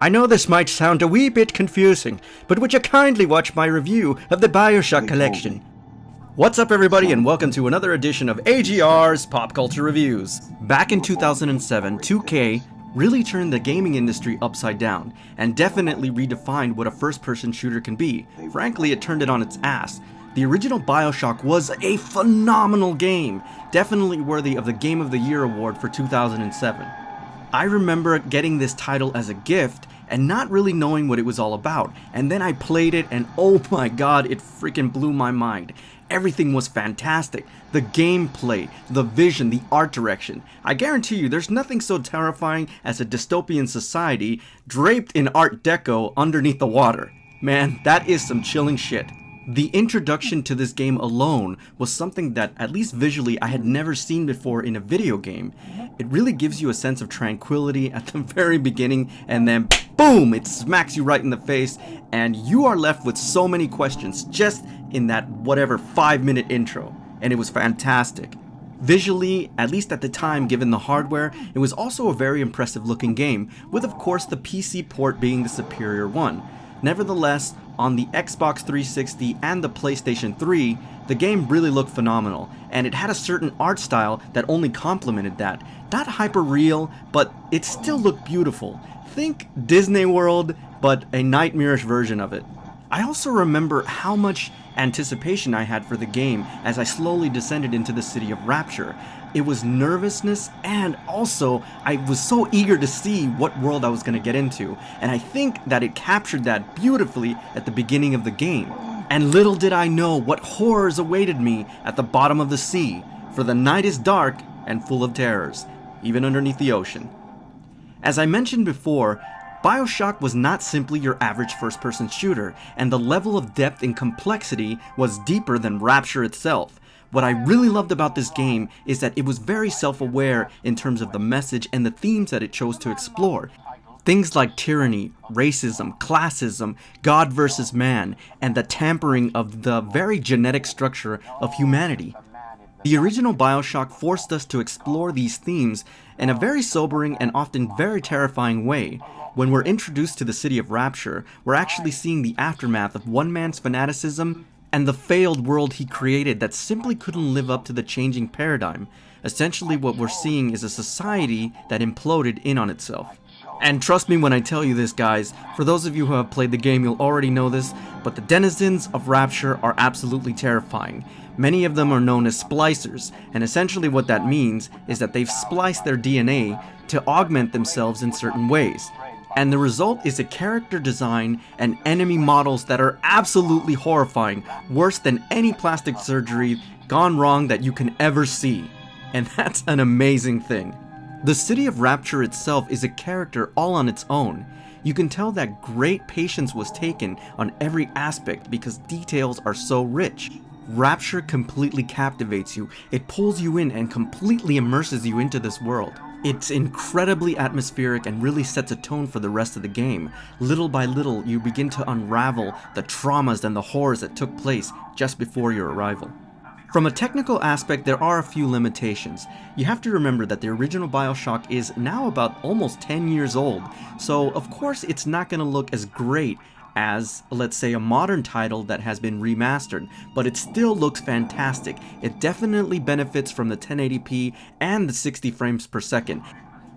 I know this might sound a wee bit confusing, but would you kindly watch my review of the Bioshock collection? What's up everybody and welcome to another edition of AGR's Pop Culture Reviews. Back in 2007, 2K really turned the gaming industry upside down, and definitely redefined what a first-person shooter can be. Frankly, it turned it on its ass. The original Bioshock was a phenomenal game, definitely worthy of the Game of the Year award for 2007. I remember getting this title as a gift and not really knowing what it was all about, and then I played it and oh my god, it freaking blew my mind. Everything was fantastic. The gameplay, the vision, the art direction. I guarantee you there's nothing so terrifying as a dystopian society draped in Art Deco underneath the water. Man, that is some chilling shit. The introduction to this game alone was something that, at least visually, I had never seen before in a video game. It really gives you a sense of tranquility at the very beginning, and then boom, it smacks you right in the face, and you are left with so many questions just in that whatever 5-minute intro, and it was fantastic. Visually, at least at the time given the hardware, it was also a very impressive looking game, with of course the PC port being the superior one. Nevertheless, on the Xbox 360 and the PlayStation 3, the game really looked phenomenal, and it had a certain art style that only complemented that. Not hyper real, but it still looked beautiful. Think Disney World, but a nightmarish version of it. I also remember how much anticipation I had for the game as I slowly descended into the city of Rapture. It was nervousness, and also I was so eager to see what world I was going to get into, and I think that it captured that beautifully at the beginning of the game. And little did I know what horrors awaited me at the bottom of the sea, for the night is dark and full of terrors, even underneath the ocean. As I mentioned before, Bioshock was not simply your average first-person shooter, and the level of depth and complexity was deeper than Rapture itself. What I really loved about this game is that it was very self-aware in terms of the message and the themes that it chose to explore. Things like tyranny, racism, classism, God versus man, and the tampering of the very genetic structure of humanity. The original Bioshock forced us to explore these themes in a very sobering and often very terrifying way. When we're introduced to the city of Rapture, we're actually seeing the aftermath of one man's fanaticism and the failed world he created that simply couldn't live up to the changing paradigm. Essentially what we're seeing is a society that imploded in on itself. And trust me when I tell you this, guys, for those of you who have played the game you'll already know this, but the denizens of Rapture are absolutely terrifying. Many of them are known as splicers, and essentially what that means is that they've spliced their DNA to augment themselves in certain ways. And the result is a character design and enemy models that are absolutely horrifying, worse than any plastic surgery gone wrong that you can ever see. And that's an amazing thing. The city of Rapture itself is a character all on its own. You can tell that great patience was taken on every aspect because details are so rich. Rapture completely captivates you, it pulls you in and completely immerses you into this world. It's incredibly atmospheric and really sets a tone for the rest of the game. Little by little, you begin to unravel the traumas and the horrors that took place just before your arrival. From a technical aspect, there are a few limitations. You have to remember that the original Bioshock is now about almost 10 years old, so of course it's not going to look as great as, let's say, a modern title that has been remastered, but it still looks fantastic. It definitely benefits from the 1080p and the 60 frames per second.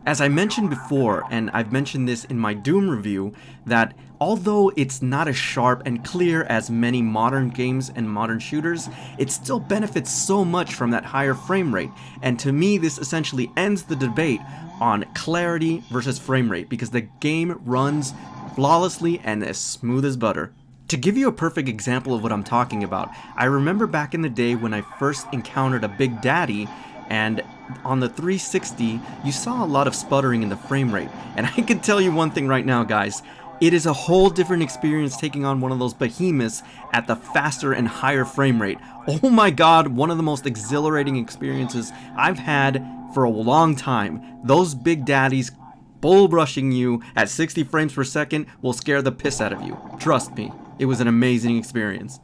As I mentioned before, and I've mentioned this in my Doom review, that although it's not as sharp and clear as many modern games and modern shooters, it still benefits so much from that higher frame rate. And to me, this essentially ends the debate on clarity versus frame rate, because the game runs flawlessly and as smooth as butter. To give you a perfect example of what I'm talking about, I remember back in the day when I first encountered a Big Daddy, and on the 360 you saw a lot of sputtering in the frame rate, and I can tell you one thing right now, guys, it is a whole different experience taking on one of those behemoths at the faster and higher frame rate. Oh my god, one of the most exhilarating experiences I've had for a long time. Those Big Daddies bull rushing you at 60 frames per second will scare the piss out of you. Trust me, it was an amazing experience.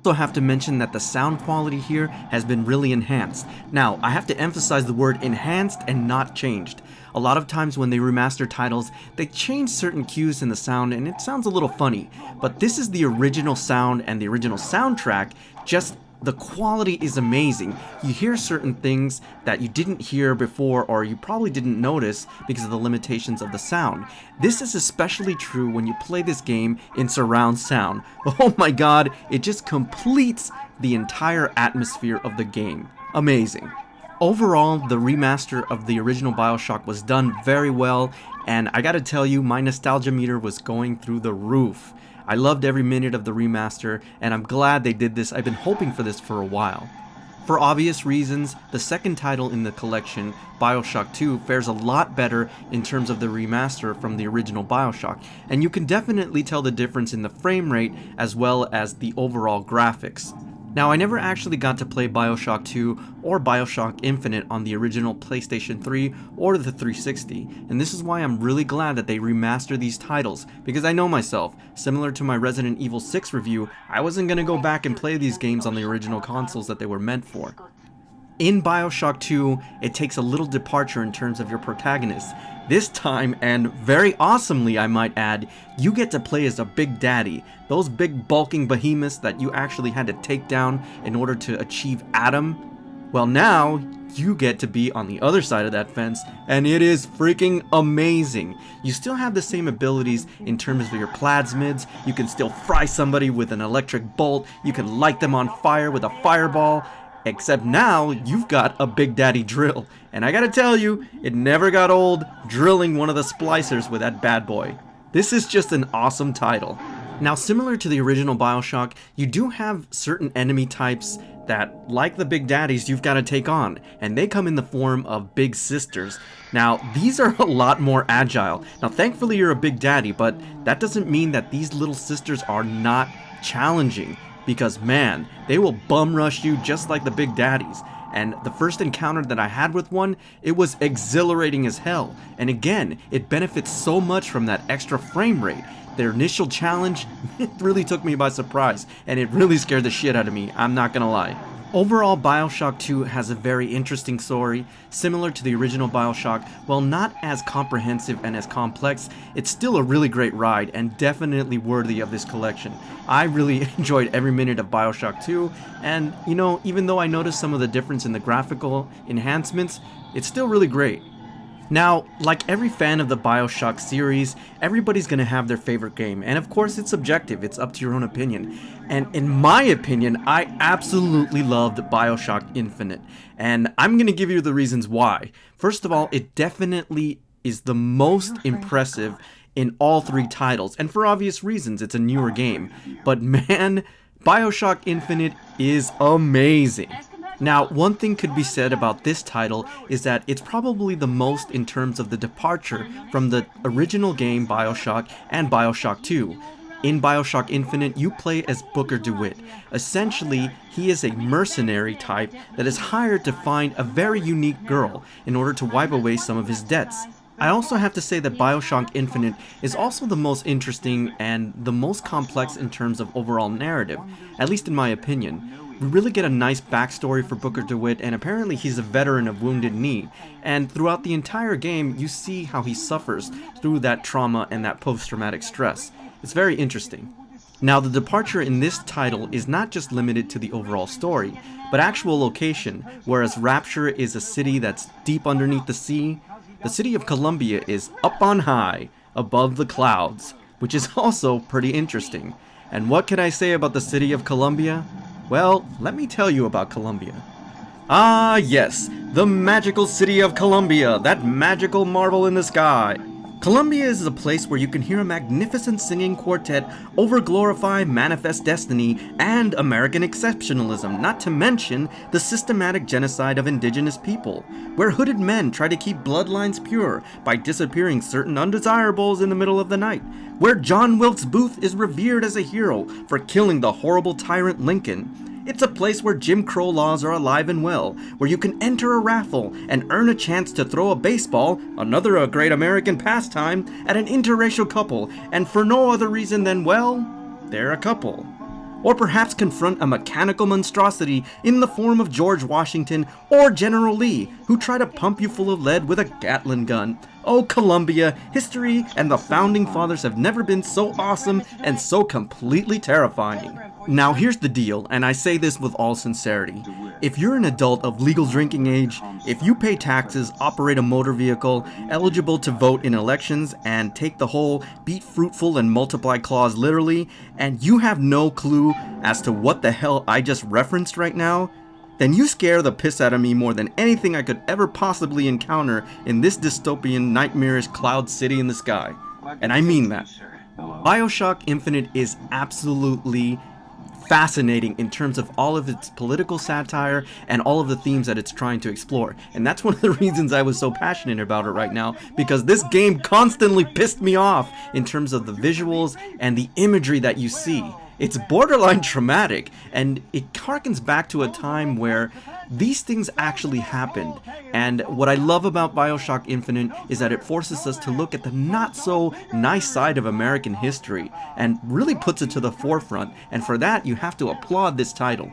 Also have to mention that the sound quality here has been really enhanced. Now, I have to emphasize the word enhanced and not changed. A lot of times when they remaster titles, they change certain cues in the sound and it sounds a little funny. But this is the original sound and the original soundtrack, just the quality is amazing. You hear certain things that you didn't hear before or you probably didn't notice because of the limitations of the sound. This is especially true when you play this game in surround sound. Oh my god, it just completes the entire atmosphere of the game. Amazing. Overall, the remaster of the original Bioshock was done very well, and I gotta tell you, my nostalgia meter was going through the roof. I loved every minute of the remaster, and I'm glad they did this. I've been hoping for this for a while. For obvious reasons, the second title in the collection, Bioshock 2, fares a lot better in terms of the remaster from the original Bioshock, and you can definitely tell the difference in the frame rate as well as the overall graphics. Now, I never actually got to play Bioshock 2 or Bioshock Infinite on the original PlayStation 3 or the 360, and this is why I'm really glad that they remastered these titles, because I know myself, similar to my Resident Evil 6 review, I wasn't gonna go back and play these games on the original consoles that they were meant for. In Bioshock 2, it takes a little departure in terms of your protagonist. This time, and very awesomely I might add, you get to play as a Big Daddy, those big bulking behemoths that you actually had to take down in order to achieve Adam. Well, now you get to be on the other side of that fence, and it is freaking amazing. You still have the same abilities in terms of your plasmids. You can still fry somebody with an electric bolt, you can light them on fire with a fireball, except now you've got a Big Daddy drill. And I gotta tell you, it never got old drilling one of the splicers with that bad boy. This is just an awesome title. Now, similar to the original Bioshock, you do have certain enemy types that, like the Big Daddies, you've got to take on, and they come in the form of Big Sisters. Now, these are a lot more agile. Now, thankfully you're a Big Daddy, but that doesn't mean that these little sisters are not challenging, because man, they will bum rush you just like the Big Daddies. And the first encounter that I had with one, it was exhilarating as hell. And again, it benefits so much from that extra frame rate. Their initial challenge, it really took me by surprise, and it really scared the shit out of me, I'm not gonna lie. Overall, Bioshock 2 has a very interesting story, similar to the original Bioshock. While not as comprehensive and as complex, it's still a really great ride and definitely worthy of this collection. I really enjoyed every minute of Bioshock 2, and you know, even though I noticed some of the difference in the graphical enhancements, it's still really great. Now, like every fan of the Bioshock series, everybody's gonna have their favorite game, and of course it's subjective, it's up to your own opinion. And in my opinion, I absolutely loved Bioshock Infinite, and I'm gonna give you the reasons why. First of all, it definitely is the most impressive in all three titles, and for obvious reasons, it's a newer game. But man, Bioshock Infinite is amazing. Now, one thing could be said about this title is that it's probably the most in terms of the departure from the original game Bioshock and Bioshock 2. In Bioshock Infinite, you play as Booker DeWitt. Essentially, he is a mercenary type that is hired to find a very unique girl in order to wipe away some of his debts. I also have to say that Bioshock Infinite is also the most interesting and the most complex in terms of overall narrative, at least in my opinion. We really get a nice backstory for Booker DeWitt, and apparently he's a veteran of Wounded Knee, and throughout the entire game you see how he suffers through that trauma and that post-traumatic stress. It's very interesting. Now, the departure in this title is not just limited to the overall story, but actual location, whereas Rapture is a city that's deep underneath the sea, the city of Columbia is up on high, above the clouds, which is also pretty interesting. And what can I say about the city of Columbia? Well, let me tell you about Columbia. Ah yes, the magical city of Columbia, that magical marvel in the sky. Columbia is a place where you can hear a magnificent singing quartet over-glorify Manifest Destiny and American exceptionalism, not to mention the systematic genocide of indigenous people, where hooded men try to keep bloodlines pure by disappearing certain undesirables in the middle of the night, where John Wilkes Booth is revered as a hero for killing the horrible tyrant Lincoln. It's a place where Jim Crow laws are alive and well, where you can enter a raffle and earn a chance to throw a baseball, another great American pastime, at an interracial couple, and for no other reason than, well, they're a couple. or perhaps confront a mechanical monstrosity in the form of George Washington or General Lee, who try to pump you full of lead with a Gatling gun. Oh, Columbia, history and the founding fathers have never been so awesome and so completely terrifying. Now here's the deal, and I say this with all sincerity. If you're an adult of legal drinking age, if you pay taxes, operate a motor vehicle, eligible to vote in elections, and take the whole beat fruitful and multiply clause literally, and you have no clue as to what the hell I just referenced right now, then you scare the piss out of me more than anything I could ever possibly encounter in this dystopian, nightmarish cloud city in the sky. And I mean that. Bioshock Infinite is absolutely fascinating in terms of all of its political satire and all of the themes that it's trying to explore. And that's one of the reasons I was so passionate about it right now, because this game constantly pissed me off in terms of the visuals and the imagery that you see. It's borderline traumatic, and it harkens back to a time where these things actually happened. And what I love about Bioshock Infinite is that it forces us to look at the not so nice side of American history and really puts it to the forefront, and for that you have to applaud this title.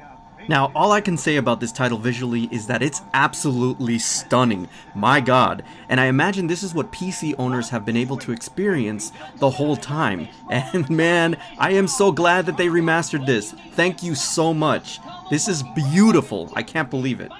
Now, all I can say about this title visually is that it's absolutely stunning, my god, and I imagine this is what PC owners have been able to experience the whole time, and man, I am so glad that they remastered this. Thank you so much. This is beautiful, I can't believe it.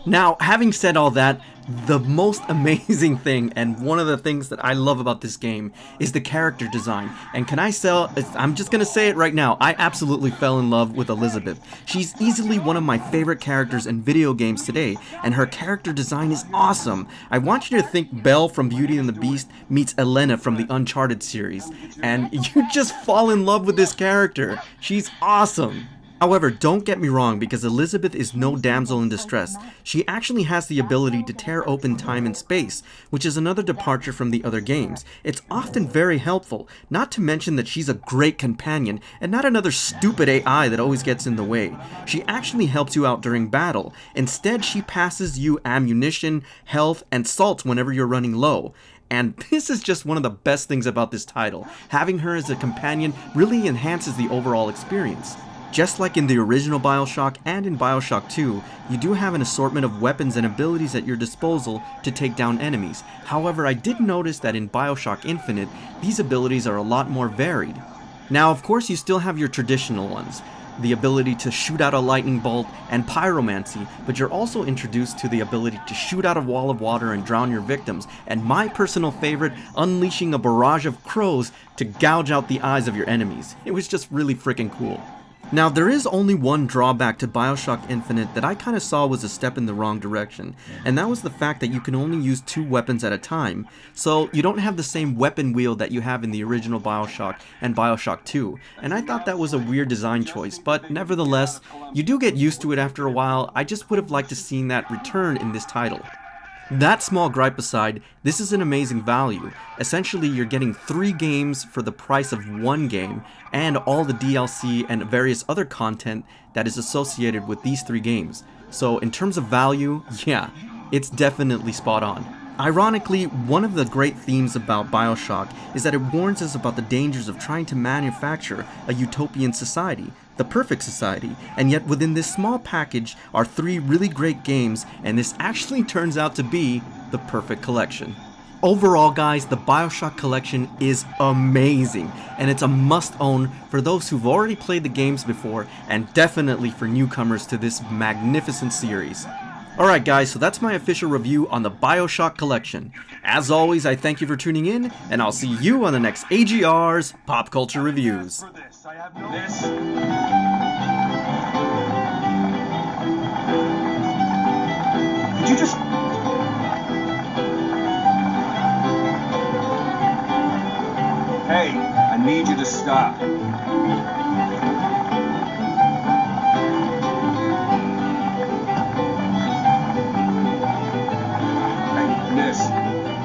Now, having said all that, the most amazing thing, and one of the things that I love about this game, is the character design. And I'm just gonna say it right now, I absolutely fell in love with Elizabeth. She's easily one of my favorite characters in video games today, and her character design is awesome. I want you to think Belle from Beauty and the Beast meets Elena from the Uncharted series, and you just fall in love with this character. She's awesome. However, don't get me wrong, because Elizabeth is no damsel in distress. She actually has the ability to tear open time and space, which is another departure from the other games. It's often very helpful, not to mention that she's a great companion, and not another stupid AI that always gets in the way. She actually helps you out during battle. Instead, she passes you ammunition, health, and salts whenever you're running low. And this is just one of the best things about this title. Having her as a companion really enhances the overall experience. Just like in the original Bioshock and in Bioshock 2, you do have an assortment of weapons and abilities at your disposal to take down enemies. However, I did notice that in Bioshock Infinite, these abilities are a lot more varied. Now, of course, you still have your traditional ones, the ability to shoot out a lightning bolt and pyromancy, but you're also introduced to the ability to shoot out a wall of water and drown your victims, and my personal favorite, unleashing a barrage of crows to gouge out the eyes of your enemies. It was just really freaking cool. Now, there is only one drawback to Bioshock Infinite that I kind of saw was a step in the wrong direction, and that was the fact that you can only use 2 weapons at a time, so you don't have the same weapon wheel that you have in the original Bioshock and Bioshock 2, and I thought that was a weird design choice, but nevertheless, you do get used to it after a while. I just would have liked to see that return in this title. That small gripe aside, this is an amazing value. Essentially, you're getting 3 games for the price of 1 game, and all the DLC and various other content that is associated with these 3 games. So in terms of value, yeah, it's definitely spot on. Ironically, one of the great themes about Bioshock is that it warns us about the dangers of trying to manufacture a utopian society, the perfect society, and yet within this small package are 3 really great games, and this actually turns out to be the perfect collection. Overall, guys, the Bioshock collection is amazing, and it's a must-own for those who've already played the games before, and definitely for newcomers to this magnificent series. Alright guys, so that's my official review on the Bioshock collection. As always, I thank you for tuning in, and I'll see you on the next AGR's Pop Culture Reviews. Could you just... Hey, I need you to stop.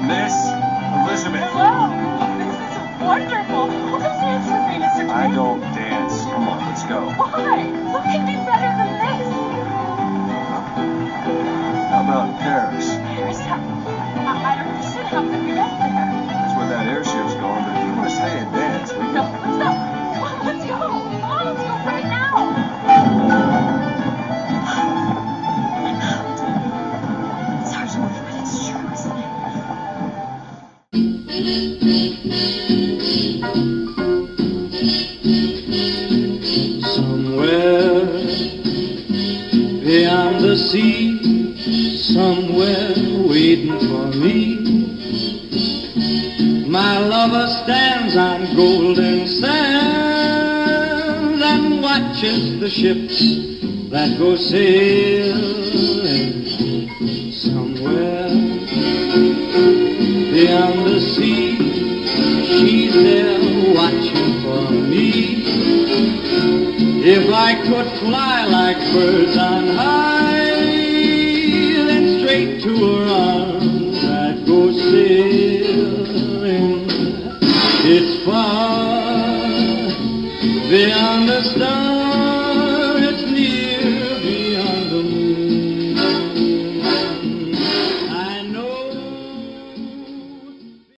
Miss Elizabeth. Hello. This is wonderful. Well, come dance with me, Mr. King. I don't dance. Come on, let's go. Why? What could be better than this? How about Paris? Paris? I don't understand. How could we get there? That's where that airship's going, but if you want to stay and dance, we can... No, let's go. Come on, let's go. Come on, let's go right now. Somewhere beyond the sea, somewhere waiting for me, my lover stands on golden sands and watches the ships that go sailing. Somewhere beyond the sea, she's there watching for me. If I could fly like birds on high, then straight to her arms I'd go sailing.